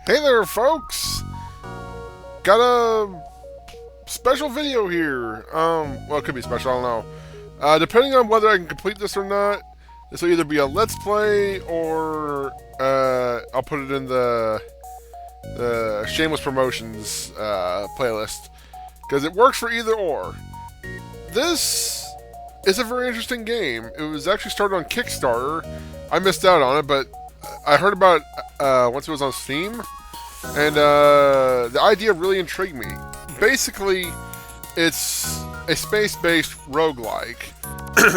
Hey there, folks! Got a special video here. Well, it could be special, I don't know. Depending on whether I can complete this or not, this will either be a Let's Play or I'll put it in the Shameless Promotions playlist. Because it works for either or. This is a very interesting game. It was actually started on Kickstarter. I missed out on it, but I heard about it once it was on Steam. And the idea really intrigued me. Basically, it's a space-based roguelike.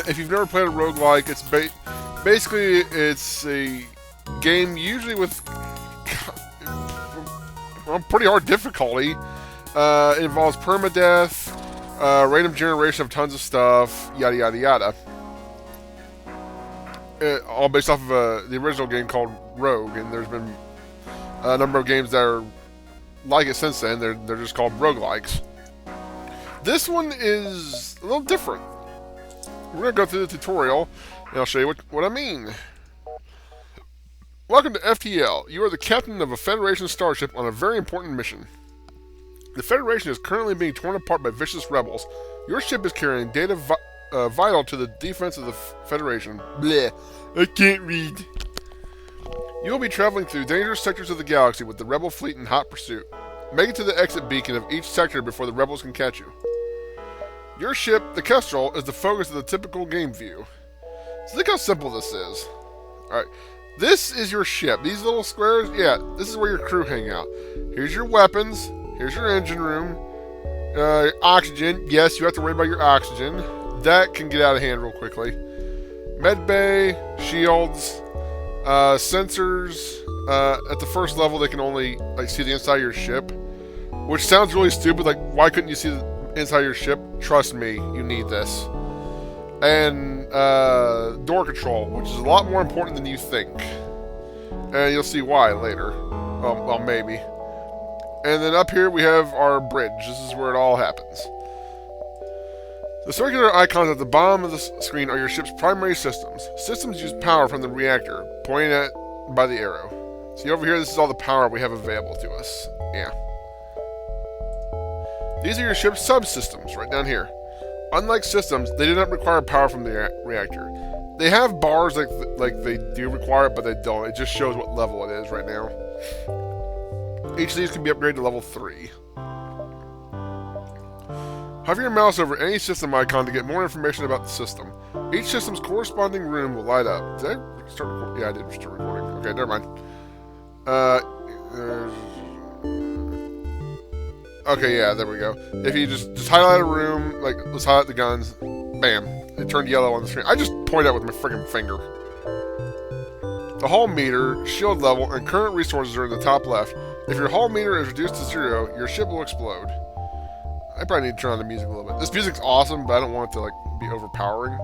If you've never played a roguelike, it's basically it's a game usually with pretty hard difficulty. It involves permadeath, random generation of tons of stuff, yada yada yada. All based off of the original game called Rogue, and there's been a number of games that are like it since then. They're just called roguelikes. This one is a little different. We're going to go through the tutorial, and I'll show you what I mean. Welcome to FTL. You are the captain of a Federation starship on a very important mission. The Federation is currently being torn apart by vicious rebels. Your ship is carrying data vital to the defense of the Federation. Bleh. I can't read. You will be traveling through dangerous sectors of the galaxy with the rebel fleet in hot pursuit. Make it to the exit beacon of each sector before the rebels can catch you. Your ship, the Kestrel, is the focus of the typical game view. So think how simple this is. Alright, this is your ship. These little squares, yeah, this is where your crew hang out. Here's your weapons. Here's your engine room. Oxygen. Yes, you have to worry about your oxygen. That can get out of hand real quickly. Med bay, shields, sensors. At the first level, they can only see the inside of your ship, which sounds really stupid. Like, why couldn't you see the inside of your ship? Trust me, you need this. And door control, which is a lot more important than you think, and you'll see why later. Well, maybe. And then up here we have our bridge. This is where it all happens. The circular icons at the bottom of the screen are your ship's primary systems. Systems use power from the reactor, pointed at by the arrow. See over here, this is all the power we have available to us. Yeah. These are your ship's subsystems, right down here. Unlike systems, they do not require power from the reactor. They have bars like they do require it, but they don't. It just shows what level it is right now. Each of these can be upgraded to level 3. Hover your mouse over any system icon to get more information about the system. Each system's corresponding room will light up. Did I start recording? Yeah, I did start recording. Okay, never mind. Okay, yeah, there we go. If you just highlight a room, like, let's highlight the guns, bam, it turned yellow on the screen. I just point out with my friggin' finger. The hull meter, shield level, and current resources are in the top left. If your hull meter is reduced to 0, your ship will explode. I probably need to turn on the music a little bit. This music's awesome, but I don't want it to, like, be overpowering.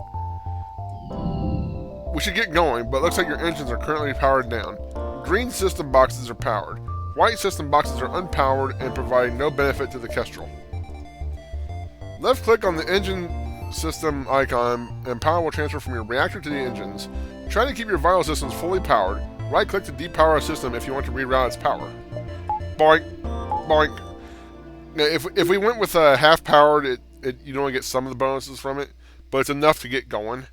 We should get going, but it looks like your engines are currently powered down. Green system boxes are powered. White system boxes are unpowered and provide no benefit to the Kestrel. Left click on the engine system icon and power will transfer from your reactor to the engines. Try to keep your vital systems fully powered. Right click to depower a system if you want to reroute its power. Boink. Boink. Now, if we went with half powered, you'd only get some of the bonuses from it, but it's enough to get going.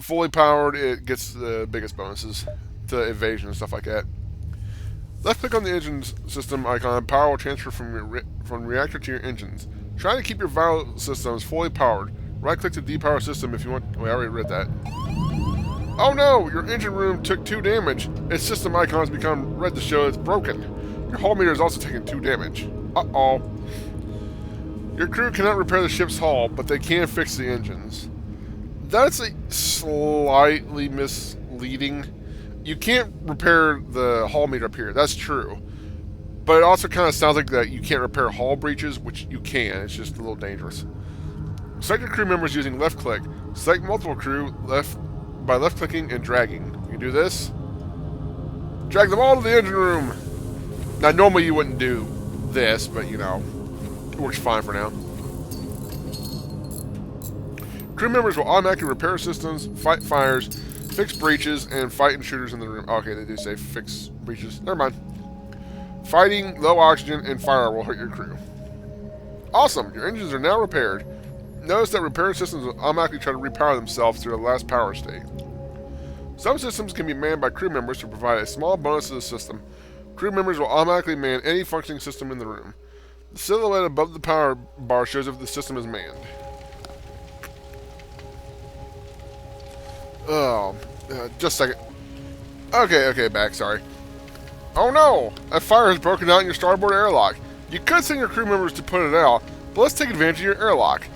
Fully powered, it gets the biggest bonuses to evasion and stuff like that. Left click on the engine system icon. Power will transfer from reactor to your engines. Try to keep your vital systems fully powered. Right click to depower system if you want. Oh, I already read that. Oh no! Your engine room took 2 damage. Its system icons become red to show it's broken. Your hull meter is also taking 2 damage. Uh-oh. Your crew cannot repair the ship's hull, but they can fix the engines. That's a slightly misleading. You can't repair the hull meter up here, that's true. But it also kind of sounds like that you can't repair hull breaches, which you can, it's just a little dangerous. Select your crew members using left click. Select multiple crew by left clicking and dragging. You do this. Drag them all to the engine room. Now normally you wouldn't do this, but you know, it works fine for now. Crew members will automatically repair systems, fight fires, fix breaches, and fight intruders in the room. Okay, they do say fix breaches. Never mind. Fighting, low oxygen, and fire will hurt your crew. Awesome! Your engines are now repaired. Notice that repair systems will automatically try to repower themselves through the last power state. Some systems can be manned by crew members to provide a small bonus to the system. Crew members will automatically man any functioning system in the room. The silhouette above the power bar shows if the system is manned. Oh, just a second. Okay, back, sorry. Oh no! A fire has broken out in your starboard airlock. You could send your crew members to put it out, but let's take advantage of your airlock.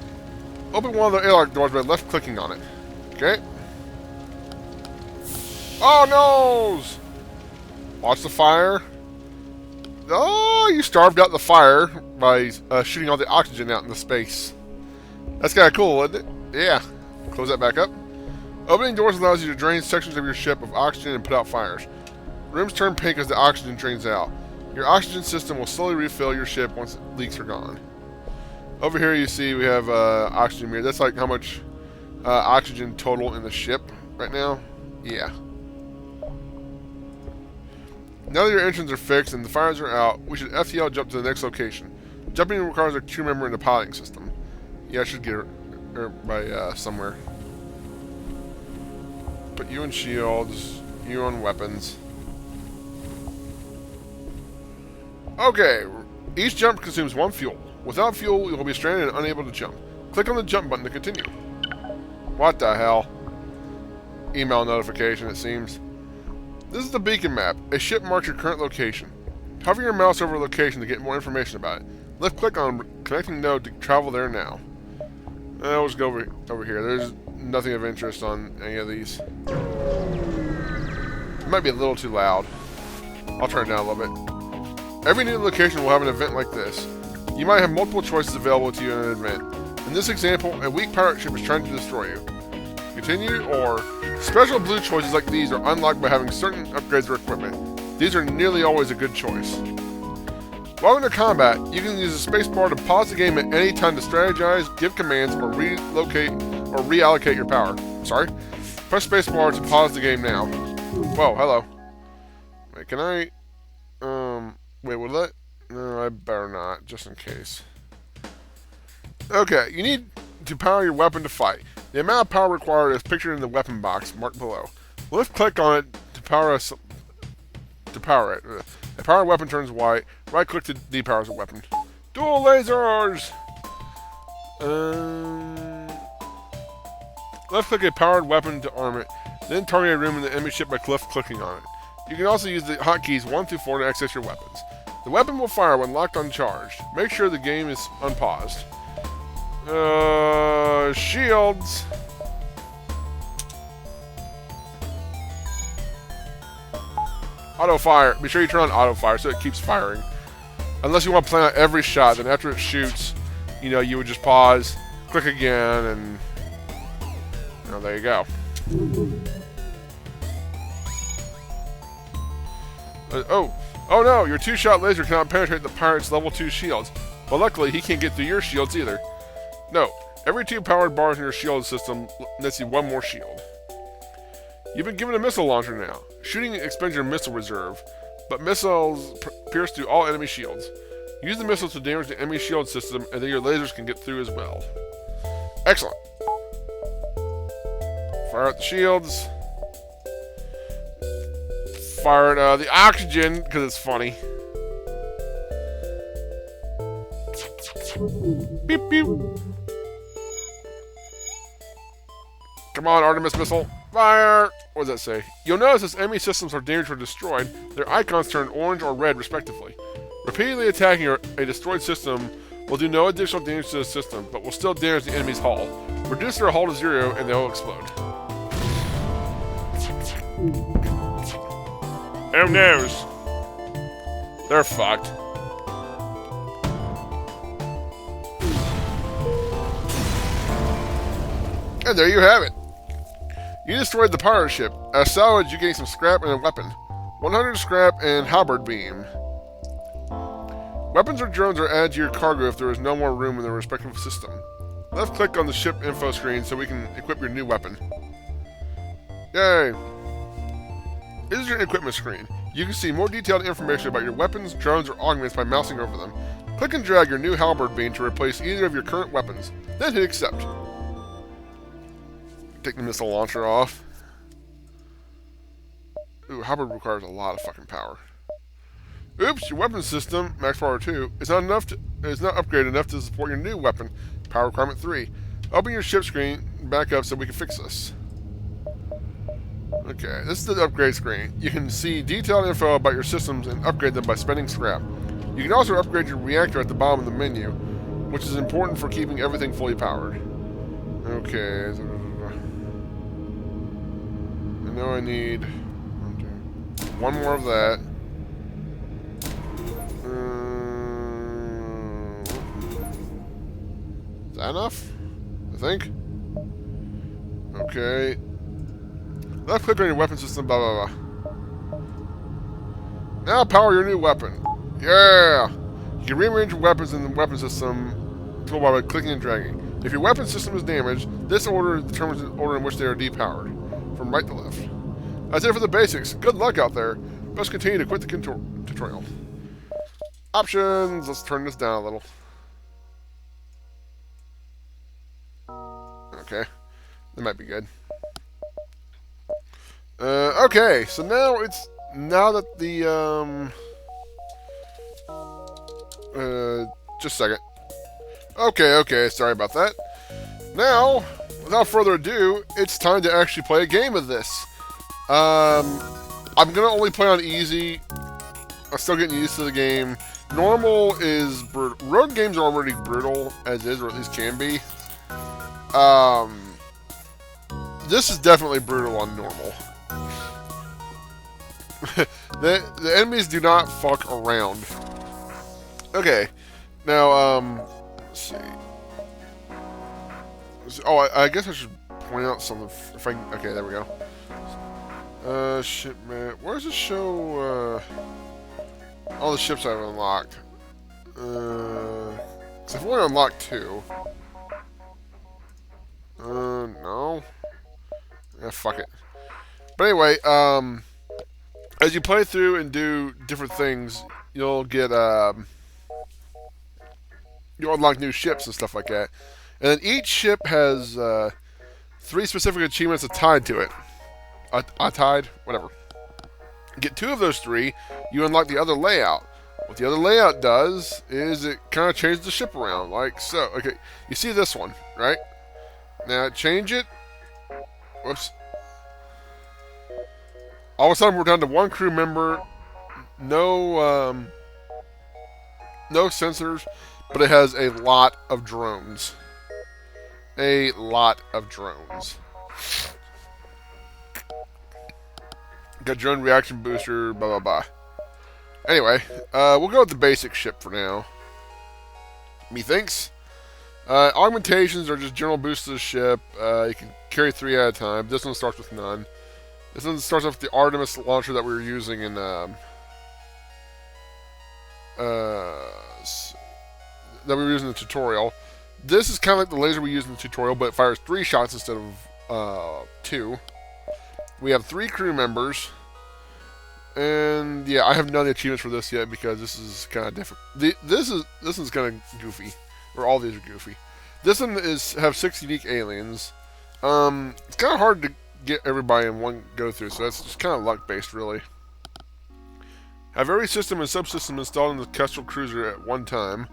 Open one of the airlock doors by left-clicking on it. Okay? Oh noes! Watch the fire. Oh, you starved out the fire by shooting all the oxygen out into space. That's kind of cool, isn't it? Yeah. Close that back up. Opening doors allows you to drain sections of your ship of oxygen and put out fires. Rooms turn pink as the oxygen drains out. Your oxygen system will slowly refill your ship once leaks are gone. Over here you see we have oxygen meter. That's like how much oxygen total in the ship right now. Yeah. Now that your engines are fixed and the fires are out, we should FTL jump to the next location. Jumping requires a crew member in the piloting system. Yeah, I should get her by somewhere. Put you in shields, you on weapons. Okay, each jump consumes 1 fuel. Without fuel, you will be stranded and unable to jump. Click on the jump button to continue. What the hell? Email notification, it seems. This is the beacon map. A ship marks your current location. Hover your mouse over a location to get more information about it. Left click on connecting node to travel there now. We'll just go over here. There's nothing of interest on any of these. It might be a little too loud. I'll turn it down a little bit. Every new location will have an event like this. You might have multiple choices available to you in an event. In this example, a weak pirate ship is trying to destroy you. Continue, or special blue choices like these are unlocked by having certain upgrades or equipment. These are nearly always a good choice. While in combat, you can use the spacebar to pause the game at any time to strategize, give commands, or relocate or reallocate your power. Sorry. Press spacebar to pause the game now. Whoa, hello. Wait, can I... Wait, will that... No, I better not, just in case. Okay, you need to power your weapon to fight. The amount of power required is pictured in the weapon box marked below. Left click on it to power it. A power weapon turns white. Right click to depower the weapon. Dual lasers! Left click a powered weapon to arm it. Then target a room in the enemy ship by left clicking on it. You can also use the hotkeys 1 through 4 to access your weapons. The weapon will fire when locked uncharged. Make sure the game is unpaused. Shields. Auto fire. Be sure you turn on auto fire so it keeps firing. Unless you want to plan out every shot, then after it shoots, you would just pause, click again, and there you go. Oh no, your 2-shot laser cannot penetrate the pirate's level 2 shields. But luckily, he can't get through your shields either. No, every 2 powered bars in your shield system lets you 1 more shield. You've been given a missile launcher now. Shooting expends your missile reserve, but missiles pierce through all enemy shields. Use the missiles to damage the enemy shield system, and then your lasers can get through as well. Excellent. Fire out the shields. Fire out the oxygen, because it's funny. Beep, beep. Come on, Artemis missile. Fire! What does that say? You'll notice as enemy systems are damaged or destroyed, their icons turn orange or red, respectively. Repeatedly attacking a destroyed system will do no additional damage to the system, but will still damage the enemy's hull. Reduce their hull to 0 and they will explode. Oh noes! They're fucked. And there you have it. You destroyed the pirate ship. As salvage, you gain some scrap and a weapon. 100 scrap and halberd beam. Weapons or drones are added to your cargo if there is no more room in the respective system. Left click on the ship info screen so we can equip your new weapon. Yay! This is your equipment screen. You can see more detailed information about your weapons, drones, or augments by mousing over them. Click and drag your new halberd beam to replace either of your current weapons. Then hit accept. Take the missile launcher off. Ooh, halberd requires a lot of fucking power. Oops, your weapon system, max power 2, is not upgraded enough to support your new weapon, power requirement 3. Open your ship screen back up so we can fix this. Okay, this is the upgrade screen. You can see detailed info about your systems and upgrade them by spending scrap. You can also upgrade your reactor at the bottom of the menu, which is important for keeping everything fully powered. Okay. I know I need one more of that. Is that enough? I think. Okay. Left click on your weapon system, blah blah blah. Now power your new weapon. Yeah! You can rearrange your weapons in the weapon system toolbar by clicking and dragging. If your weapon system is damaged, this order determines the order in which they are depowered, from right to left. That's it for the basics. Good luck out there. Let's continue to quit the tutorial. Options. Let's turn this down a little. Okay. That might be good. Okay, so now that the, just a second. Okay, sorry about that. Now, without further ado, it's time to actually play a game of this. I'm gonna only play on easy. I'm still getting used to the game. Normal is brutal. Road games are already brutal, as is, or at least can be. This is definitely brutal on normal. the enemies do not fuck around. Okay, now let's see. Oh, I guess I should point out something. If I okay, there we go. Shipment. Where's the show? All the ships I've unlocked. 'Cause I've only unlocked 2. No. Yeah, fuck it. But anyway, as you play through and do different things, you'll get, you'll unlock new ships and stuff like that. And then each ship has, 3 specific achievements tied to it. Tied? Whatever. Get 2 of those 3, you unlock the other layout. What the other layout does is it kind of changes the ship around, like so. Okay, you see this one, right? Now change it. Whoops. All of a sudden we're down to 1 crew member. No sensors, but it has a lot of drones. A lot of drones. Got drone reaction booster, blah blah blah. Anyway, we'll go with the basic ship for now. Methinks. Augmentations are just general boosts to the ship. You can carry 3 at a time. This one starts with none. This one starts off with the Artemis launcher that we were using in that we were using in the tutorial. This is kind of like the laser we used in the tutorial, but it fires 3 shots instead of 2. We have 3 crew members. And yeah, I have none of the achievements for this yet because this is kind of different. This one's kind of goofy, or all these are goofy. This one have 6 unique aliens. It's kind of hard to get everybody in one go through, so that's just kind of luck based, really. Have every system and subsystem installed in the Kestrel cruiser at one time.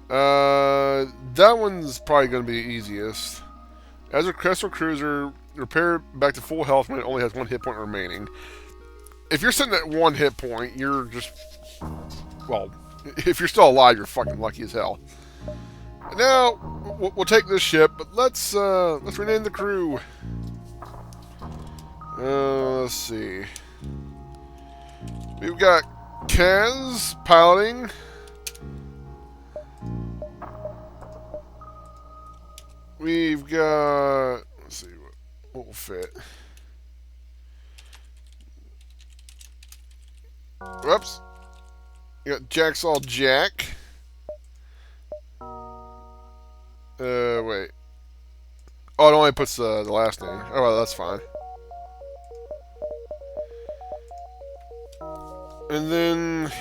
That one's probably going to be the easiest. As a Kestrel cruiser, repair back to full health when it only has 1 hit point remaining. If you're sitting at 1 hit point, you're just, well, if you're still alive, you're fucking lucky as hell. Now, we'll take this ship, but let's rename the crew. Let's see. We've got Kaz piloting. We've got, let's see, what will fit. Whoops. You got Jacksaw Jack. Wait. Oh, it only puts the last name. Oh, well, that's fine. And then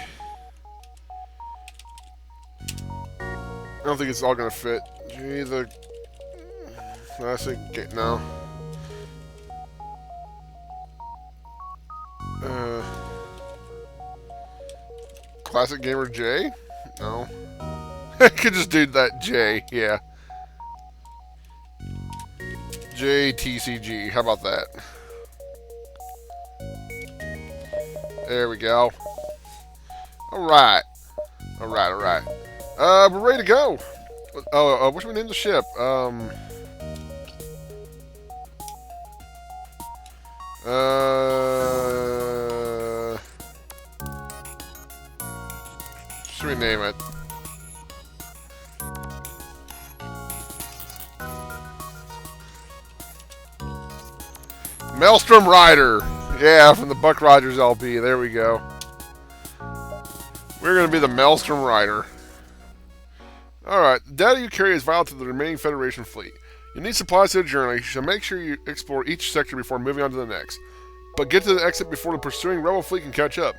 I don't think it's all gonna fit. Gee, the classic. No. Classic Gamer J? No. I could just do that J, yeah. JTCG, how about that? There we go. Alright. Alright. We're ready to go. Oh, what should we name the ship? Should we name it? Maelstrom Rider! Yeah, from the Buck Rogers LP. There we go. We're going to be the Maelstrom Rider. Alright, the data you carry is vital to the remaining Federation fleet. You need supplies to the journey, so make sure you explore each sector before moving on to the next. But get to the exit before the pursuing rebel fleet can catch up.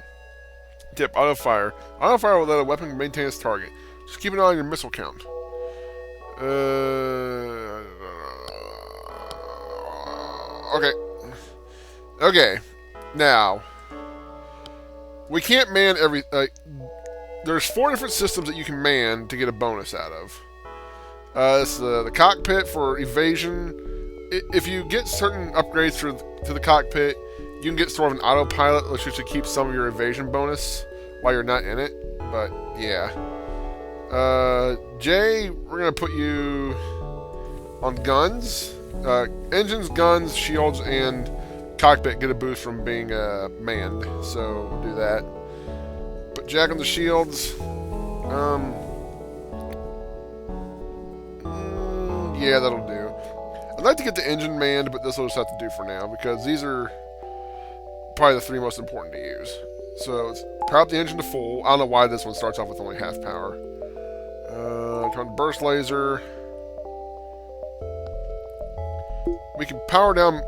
Tip, auto-fire. Auto-fire will let a weapon maintain its target. Just keep an eye on your missile count. Okay. Okay. Now, we can't man every... there's 4 different systems that you can man to get a bonus out of. It's the cockpit for evasion. If you get certain upgrades to the cockpit, you can get sort of an autopilot, which should keep some of your evasion bonus while you're not in it. But, yeah. Jay, we're going to put you on guns. Engines, guns, shields, and cockpit get a boost from being manned. So, we'll do that. Put Jack on the shields. Yeah, that'll do. I'd like to get the engine manned, but this will just have to do for now, because these are probably the 3 most important to use. So, let's power up the engine to full. I don't know why this one starts off with only half power. Turn on burst laser. We can power down...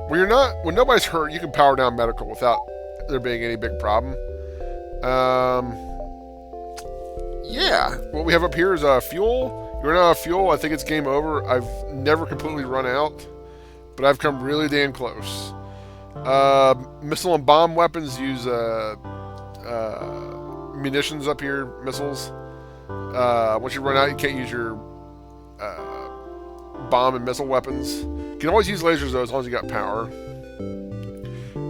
When nobody's hurt, you can power down medical without there being any big problem. Yeah. What we have up here is fuel. You're not out of fuel. I think it's game over. I've never completely run out, but I've come really damn close. Missile and bomb weapons use munitions up here. Missiles. Once you run out, you can't use your bomb and missile weapons. You can always use lasers though, as long as you got power.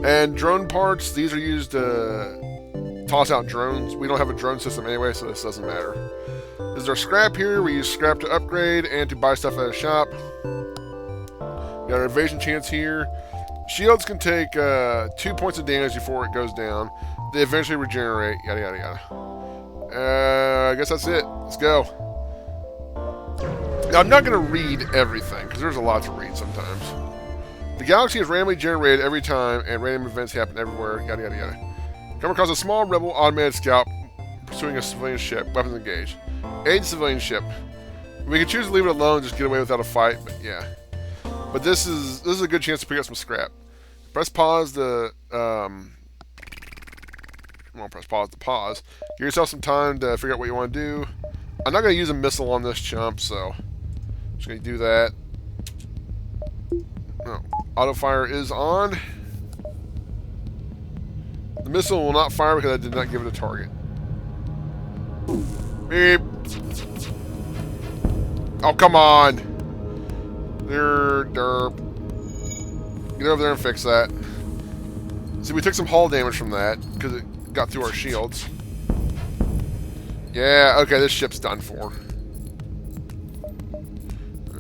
And drone parts. These are used to toss out drones. We don't have a drone system anyway, so this doesn't matter. This is our scrap here. We use scrap to upgrade and to buy stuff at a shop. We got our evasion chance here. Shields can take 2 points of damage before it goes down. They eventually regenerate. Yada yada yada. I guess that's it. Let's go. Now, I'm not going to read everything, because there's a lot to read sometimes. The galaxy is randomly generated every time, and random events happen everywhere. Yada yada yada. Come across a small rebel automated scout pursuing a civilian ship. Weapons engaged. Aid civilian ship. We can choose to leave it alone, just get away without a fight, but yeah. But this is a good chance to pick up some scrap. Press pause to press pause to pause. Give yourself some time to figure out what you want to do. I'm not going to use a missile on this chump, so I'm just going to do that. Oh, auto fire is on. The missile will not fire because I did not give it a target. Beep. Oh, come on. Derp. Get over there and fix that. See, we took some hull damage from that because it got through our shields. Yeah, okay, this ship's done for.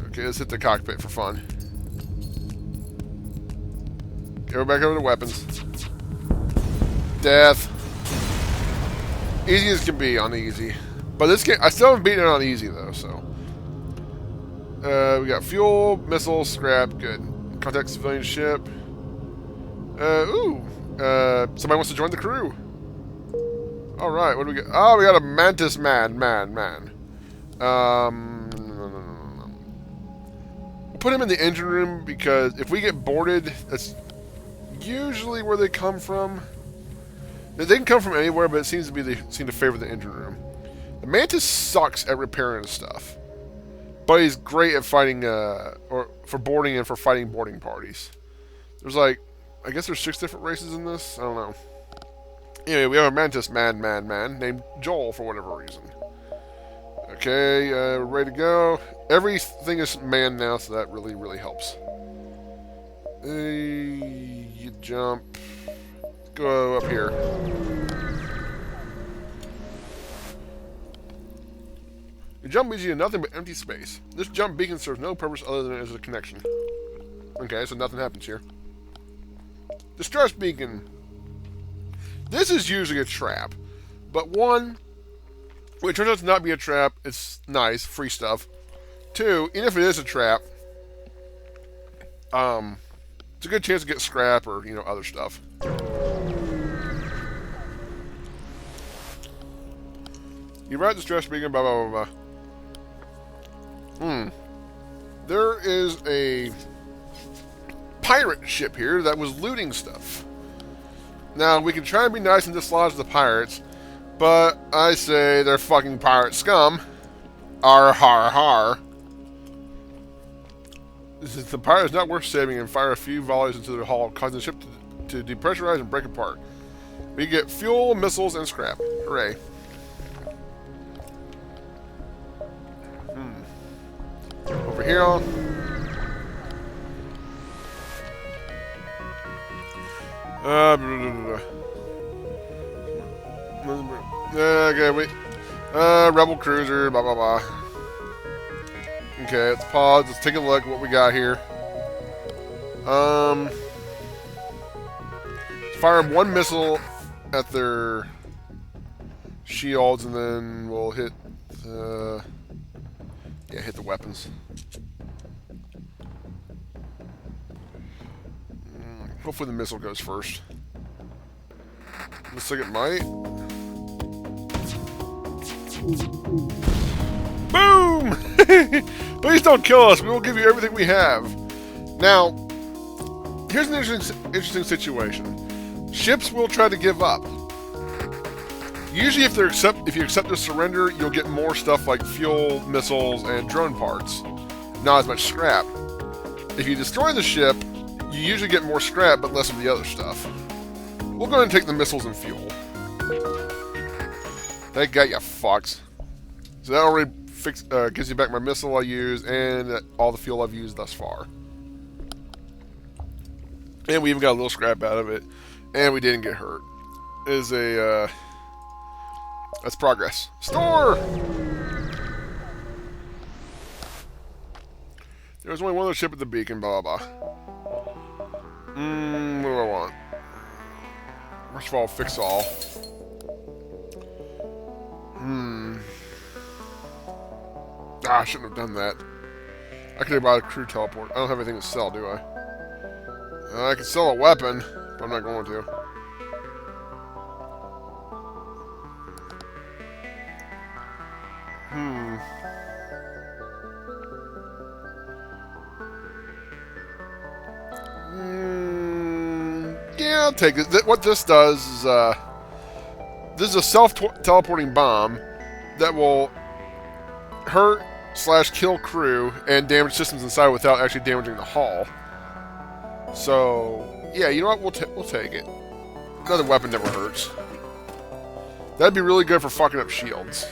Okay, let's hit the cockpit for fun. Go back over to weapons. Death. Easy as can be on easy. But this game, I still haven't beaten it on easy though, so. We got fuel, missiles, scrap, good. Contact civilian ship. Somebody wants to join the crew. Alright, what do we got? Oh, we got a mantis man. We'll put him in the engine room because if we get boarded, that's usually where they come from. They can come from anywhere, but it seems to be they seem to favor the engine room. The Mantis sucks at repairing stuff, but he's great at fighting, or for boarding and for fighting boarding parties. There's like, I guess there's 6 different races in this. I don't know. Anyway, we have a Mantis man named Joel for whatever reason. Okay, we're ready to go. Everything is manned now, so that really helps. You jump. Go up here. Your jump leads you to nothing but empty space. This jump beacon serves no purpose other than as a connection. Okay, so nothing happens here. Distress beacon. This is usually a trap, but 1, when it turns out to not be a trap, it's nice, free stuff. 2, even if it is a trap, it's a good chance to get scrap or, you know, other stuff. You ride the distress beacon, blah, blah, blah, blah. There is a pirate ship here that was looting stuff. Now, we can try and be nice and dislodge the pirates, but I say they're fucking pirate scum. Arr, har, har. The pirate is not worth saving and fire a few volleys into their hull, causing the ship to depressurize and break apart. We get fuel, missiles, and scrap. Hooray. Over here. Okay, wait. Rebel cruiser, blah, blah, blah. Okay, let's pause. Let's take a look at what we got here. Fire 1 missile at their shields, and then we'll hit the... Yeah, hit the weapons. Hopefully the missile goes first. Looks like it might. Boom! Please don't kill us. We will give you everything we have. Now, here's an interesting situation. Ships will try to give up. Usually, if you accept their surrender, you'll get more stuff like fuel, missiles, and drone parts. Not as much scrap. If you destroy the ship, you usually get more scrap, but less of the other stuff. We'll go ahead and take the missiles and fuel. They got you fucks. So that already gives you back my missile I used and all the fuel I've used thus far. And we even got a little scrap out of it. And we didn't get hurt. It is a... That's progress. Store! There was only one other ship at the beacon, blah, blah, blah. What do I want? First of all, fix all. I shouldn't have done that. I could have bought a crew teleport. I don't have anything to sell, do I? I can sell a weapon, but I'm not going to. Yeah, I'll take it. What this does is, this is a self-teleporting bomb that will hurt/kill crew and damage systems inside without actually damaging the hull. So, yeah, you know what? We'll take it. Another weapon never hurts. That'd be really good for fucking up shields.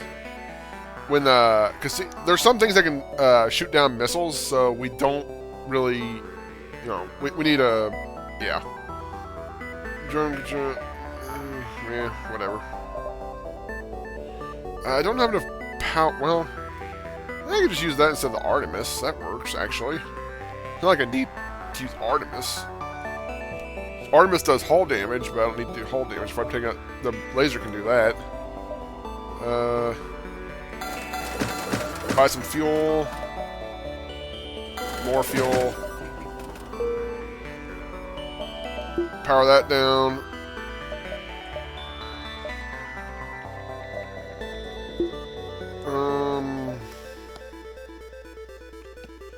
When, cause there's some things that can shoot down missiles, so we don't really, you know, we need a, yeah. Yeah, whatever. I don't have enough power. Well, I could just use that instead of the Artemis. That works, actually. It's not like I need to use Artemis. Artemis does hull damage, but I don't need to do hull damage. If I take out the laser, can do that. Buy some fuel. More fuel. Power that down.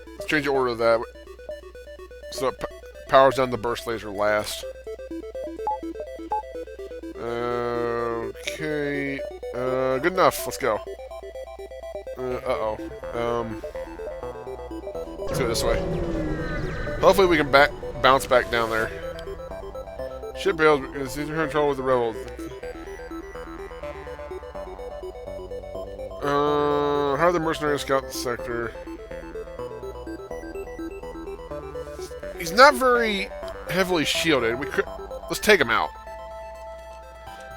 Let's change the order of that. So it powers down the burst laser last. Good enough. Let's go. Uh-oh. Let's go this way. Hopefully we can bounce back down there. Ship hails because he's in control with the rebels. How are the mercenaries scout the sector? He's not very heavily shielded. Let's take him out.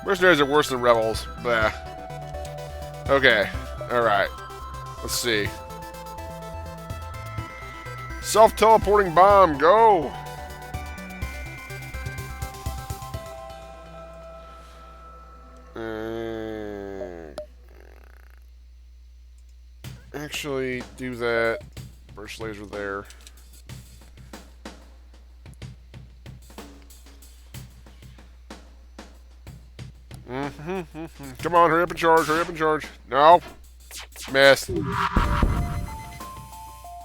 Mercenaries are worse than rebels. Blah. Okay. Alright. Let's see. Self-teleporting bomb. Go! Actually, do that. Burst laser there. Come on, hurry up and charge, hurry up and charge. No. Missed.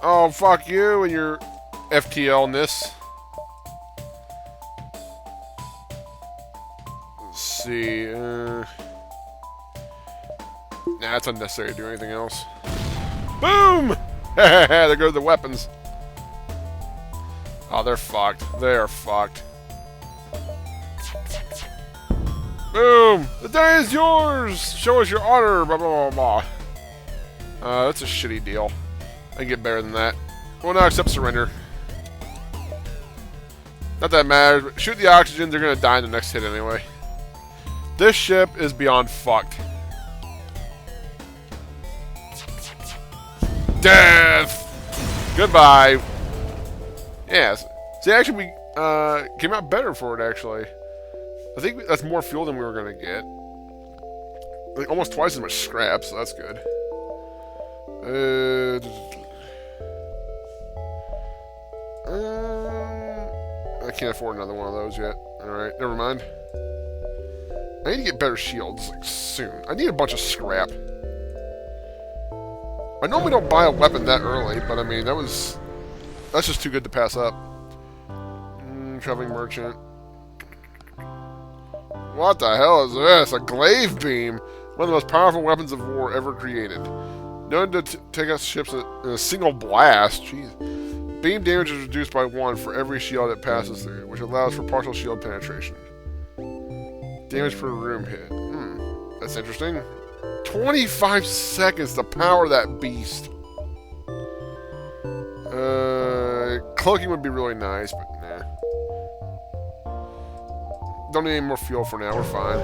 Oh, fuck you and your FTL-ness. Let's see. Nah, it's unnecessary to do anything else. Boom! There go the weapons. Oh, they're fucked. They are fucked. Boom! The day is yours! Show us your honor! Blah, blah, blah, blah. That's a shitty deal. I can get better than that. Well, not accept surrender. Not that matters, but shoot the oxygen, they're gonna die in the next hit anyway. This ship is beyond fucked. Death! Goodbye. Yes. See, actually, we came out better for it, actually. I think that's more fuel than we were going to get. Like, almost twice as much scrap, so that's good. I can't afford another one of those yet. Alright, never mind. I need to get better shields, like, soon. I need a bunch of scrap. I normally don't buy a weapon that early, but I mean, that's just too good to pass up. Traveling merchant. What the hell is this? A glaive beam? One of the most powerful weapons of war ever created. Known to take out ships in a single blast. Jeez. Beam damage is reduced by 1 for every shield it passes through, which allows for partial shield penetration. Damage per room hit. That's interesting. 25 seconds to power that beast. Cloaking would be really nice, but nah. Don't need any more fuel for now, we're fine.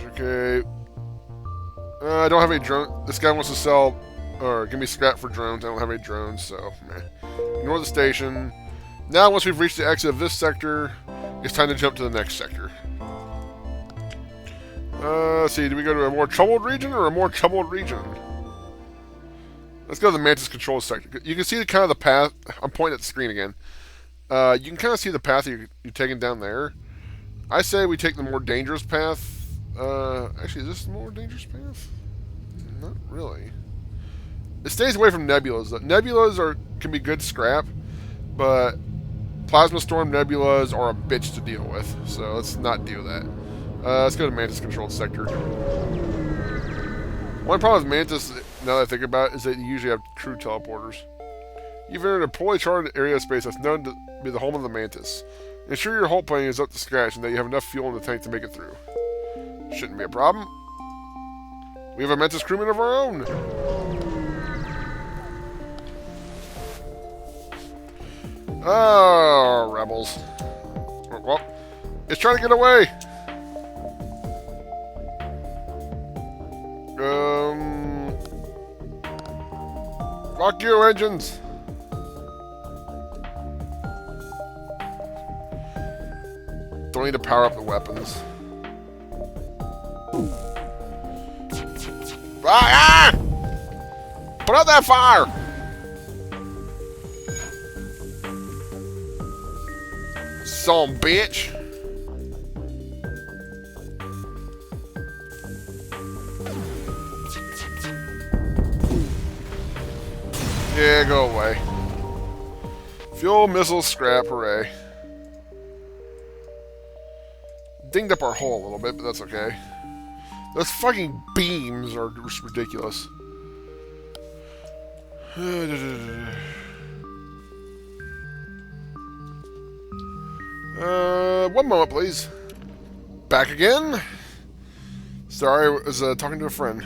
Okay. I don't have any drone. This guy wants to sell, or give me scrap for drones. I don't have any drones, so meh. Ignore the station. Now, once we've reached the exit of this sector, it's time to jump to the next sector. Let's see, do we go to a more troubled region or a more troubled region? Let's go to the Mantis control sector. You can see kind of the path. I'm pointing at the screen again. You can kind of see the path you're taking down there. I say we take the more dangerous path. Actually, is this the more dangerous path? Not really. It stays away from nebulas. Nebulas can be good scrap, but Plasma Storm nebulas are a bitch to deal with, so let's not do that. Let's go to Mantis controlled sector. One problem with Mantis, now that I think about it, is that you usually have crew teleporters. You've entered a poorly charted area of space that's known to be the home of the Mantis. Ensure your hull plane is up to scratch and that you have enough fuel in the tank to make it through. Shouldn't be a problem. We have a Mantis crewman of our own. Oh, rebels. Well, it's trying to get away. Fuck you, engines. Don't need to power up the weapons. Ah! Put out that fire! Some bitch. Yeah, go away. Fuel, missiles, scrap, hooray. dinged up our hull a little bit, but that's okay. Those fucking beams are just ridiculous. One moment, please. Back again. Sorry, I was talking to a friend.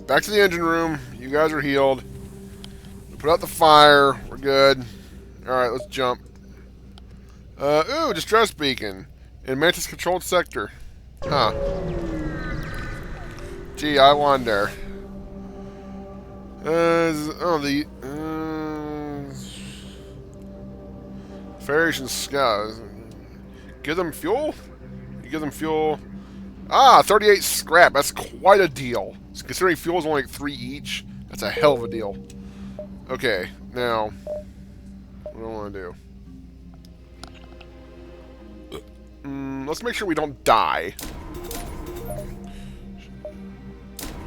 Back to the engine room. You guys are healed. Put out the fire. We're good. Alright, let's jump. Ooh, distress beacon. In Mantis controlled sector. Huh. Gee, I wonder. Federation skies. Give them fuel? You give them fuel. Ah, 38 scrap. That's quite a deal. Considering fuel is only like 3 each, that's a hell of a deal. Okay, now, what do I want to do? Let's make sure we don't die.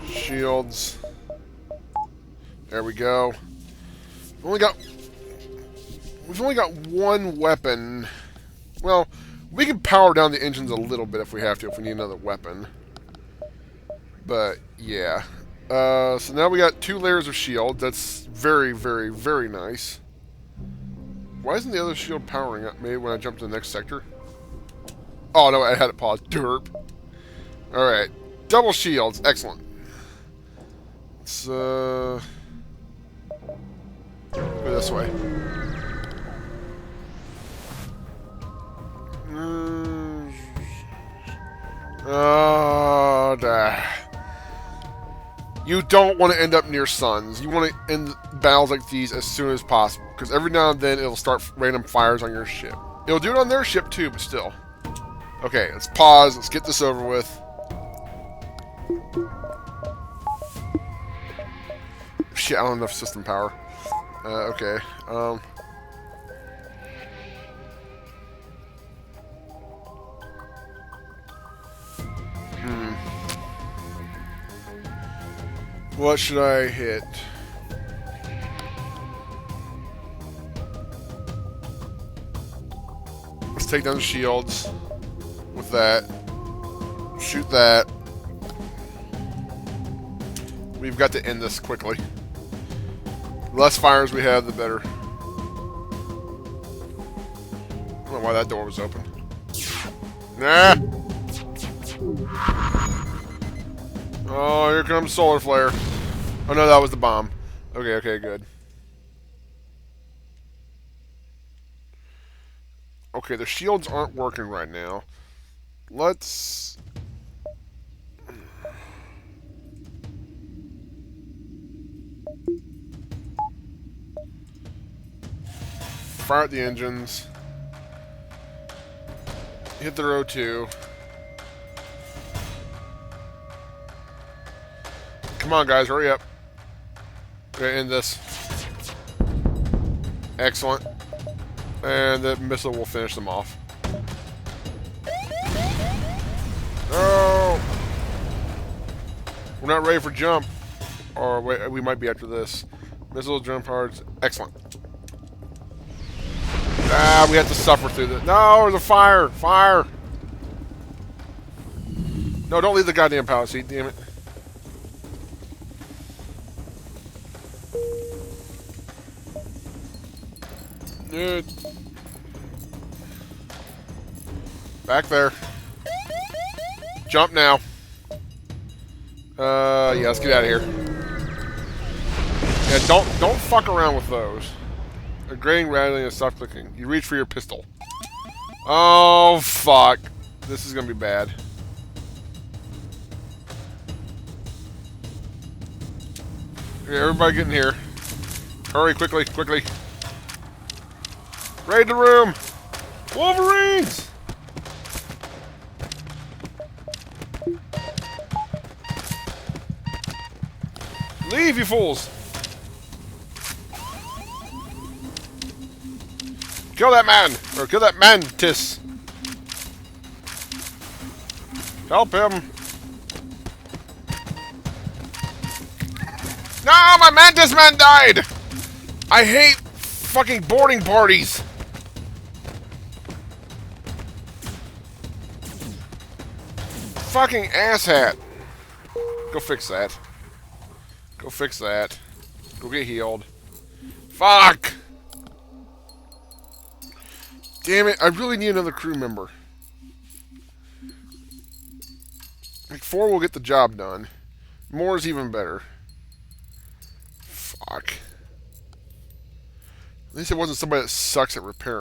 Shields. There we go. We've only got one weapon. Well, we can power down the engines a little bit if we have to, if we need another weapon. But, yeah. So now we got 2 layers of shield. That's very, very, very nice. Why isn't the other shield powering up? Maybe when I jump to the next sector? Oh, no, I had it paused. Derp. Alright. Double shields. Excellent. Let's, go this way. Oh, you don't want to end up near suns. You want to end battles like these as soon as possible, because every now and then it'll start random fires on your ship. It'll do it on their ship too, but still. Okay, let's pause. Let's get this over with. Shit, I don't have enough system power. Okay. What should I hit? Let's take down the shields with that. Shoot that. We've got to end this quickly. The less fires we have, the better. I don't know why that door was open. Nah! Oh, here comes solar flare. Oh no, that was the bomb. Okay, okay, good. Okay, the shields aren't working right now. Let's... fire at the engines. Hit the O2. Come on, guys, hurry up. We're gonna end this. Excellent. And the missile will finish them off. No! We're not ready for jump. Or wait, we might be after this. Missile jump hards. Excellent. Ah, we have to suffer through this. No, there's a fire! Fire! No, don't leave the goddamn power seat, damn it. Dude. Back there. Jump now. Yeah, let's get out of here. Yeah, don't fuck around with those. Agreeing, rattling, and stop clicking. You reach for your pistol. Oh, fuck. This is gonna be bad. Okay, everybody get in here. Hurry, quickly, quickly. Raid the room! Wolverines! Leave, you fools! Kill that man! Or kill that mantis! Help him! No! My mantis man died! I hate fucking boarding parties! fucking asshat! Go fix that. Go fix that. Go get healed. Fuck! Damn it, I really need another crew member. Like, 4 will get the job done. More is even better. Fuck. At least it wasn't somebody that sucks at repair.